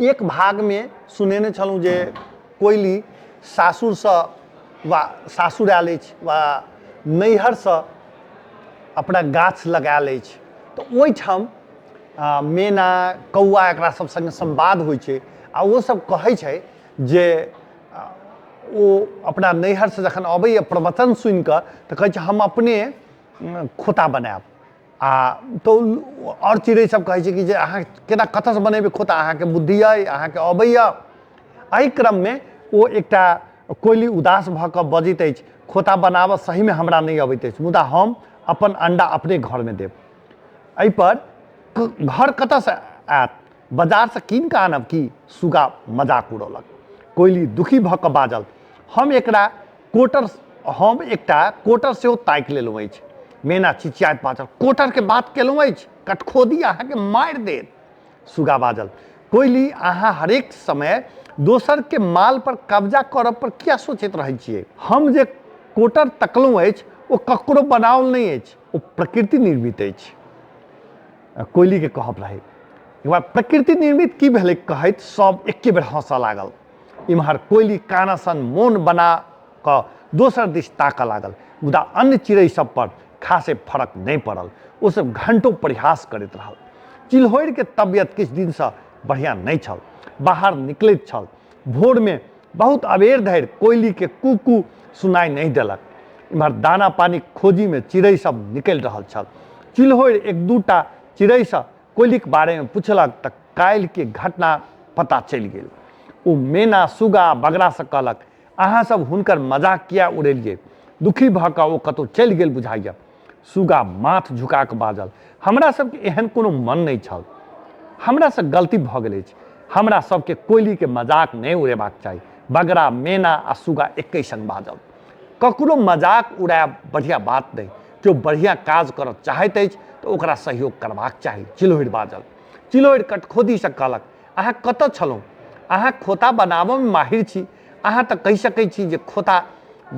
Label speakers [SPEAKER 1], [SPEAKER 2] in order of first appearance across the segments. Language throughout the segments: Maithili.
[SPEAKER 1] एक भाग में सुनेने छलहुँ जे कोइली सासुरसँ वा सासुर आयल अछि वा नैहरसँ अपना गाछ लगायल अछि तऽ ओहिठाम मैना कौआ एकरा सब संगे संवाद होइ छै आ ओ सब कहै छै जे ओ अपना नैहरसँ जखन अबैए प्रवचन सुनि कऽ तऽ कहै छै हम अपने खोता बनायब आ तो और चिड़ै सब कहै छै कि जे अहाँ केना कतऽसँ बनेबै खोता, अहाँके बुद्धि अइ, अहाँके अबैया। एहि क्रममे ओ एकटा कोइली उदास भऽ कऽ बजैत अछि खोता बनाबऽ सहीमे हमरा नहि अबैत अछि, मुदा हम अपन अंडा अपने घरमे देब। एहिपर घर कतऽसँ आयत, बाजारसँ कीन कऽ आनब कि? सुगा मजाक उड़ौलक। कोइली दुखी भऽ कऽ बाजल हम एकटा कोटर सेहो ताकि लेलहुँ अछि। मैना चिचियाइत बाजल कोटरके बात केलहुँ अछि, कटखोदी अहाँके मारि देत। सुगा बाजल कोइली अहाँ हरेक समय दोसर के माल पर कब्जा करब पर किया सोचैत रहै छियै? हम जे कोटर तकलहुँ अछि ओ ककरो बनाओल नहि अछि, ओ प्रकृति निर्मित अछि। कोइली के कहब रहै। एक बार प्रकृति निर्मित की भेलै कहैत सब एके बेर हंसऽ लागल। इम्हर कोइली कानासन मौन बना कऽ दोसर दिस ताकऽ लागल, मुदा अन्य चिड़ै सब पर खासे फर्क नहीं पड़ल। ओ सब घंटों परिहास करैत रहल। चिल्होरि के तबियत किछु दिनसँ बढ़िया नहीं छल, बाहर निकलैत छल। भोर में बहुत अबेर धरि कोइली के कू सुनाई नहीं देलक। इम्हर दाना पानी खोजी में चिड़ै सब निकलि रहल छल। चिल्होरि एक दूटा चिड़ैसँ कोइलीक बारेमे पुछलक तऽ काल्हि के घटना पता चलि गेल। ओ मैना सुगा बगरासँ कहलक अहाँ सब हुनकर मजाक किया उड़ेलियै? दुखी भऽ कऽ ओ कतहु चलि गेल बुझाइया। सुगा माथ झुका कऽ बाजल हमरा सबके एहन कोनो मन नहीं छल, हमरासँ गलती भऽ गेल अछि। हमरा सबके कोइली के मजाक नहीं उड़ेबाक चाही। बगरा मैना आ सुगा एके संग बाजल ककरो मजाक उड़ायब बढ़िया बात नहीं, केओ बढ़िया काज करऽ चाहैत अछि तऽ ओकरा सहयोग करबाक चाही। चिल्होरि बाजल। चिल्होरि कटखोदीसँ कहलक अहाँ कतऽ छलहुँ? अहाँ खोता बनाबऽमे माहिर छी, अहाँ तऽ कहि सकै छी जे खोता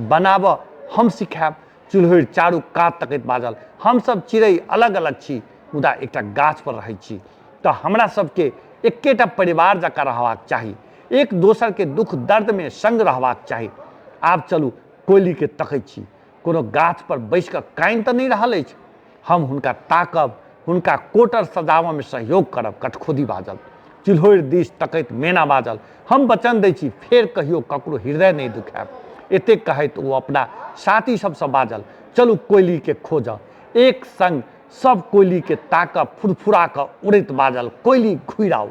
[SPEAKER 1] बनाबऽ हम सिखायब। चिल्होरि चारू कात तकैत बाजल हम सब चिड़ै अलग अलग छी, मुदा एकटा गाछ पर रहै छी तऽ हमरा सबके एकेटा परिवार जकाँ रहबाक चाही, एक दोसर के दुख दर्द में संग रहबाक चाही। आब चलू कोइली के तकै छी, कोनो गाछ पर बैस कऽ कानि तऽ नहीं रहल अछि। हम हुनका ताकब, हुनका कोटर सजाबऽ में सहयोग करब। कटखोदी बाजल। चिल्होरि दिस तकैत मैना बाजल हम वचन दै छी फेर कहियो ककरो हृदय नहीं दुखायब। एतेक कहैत ओ अपना साथी सबसँ बाजल चलू कोइली के खोजऽ। एक संग सब कोइली के ताकऽ फुरफुरा कऽ उड़ैत बाजल कोइली घुरि आउ।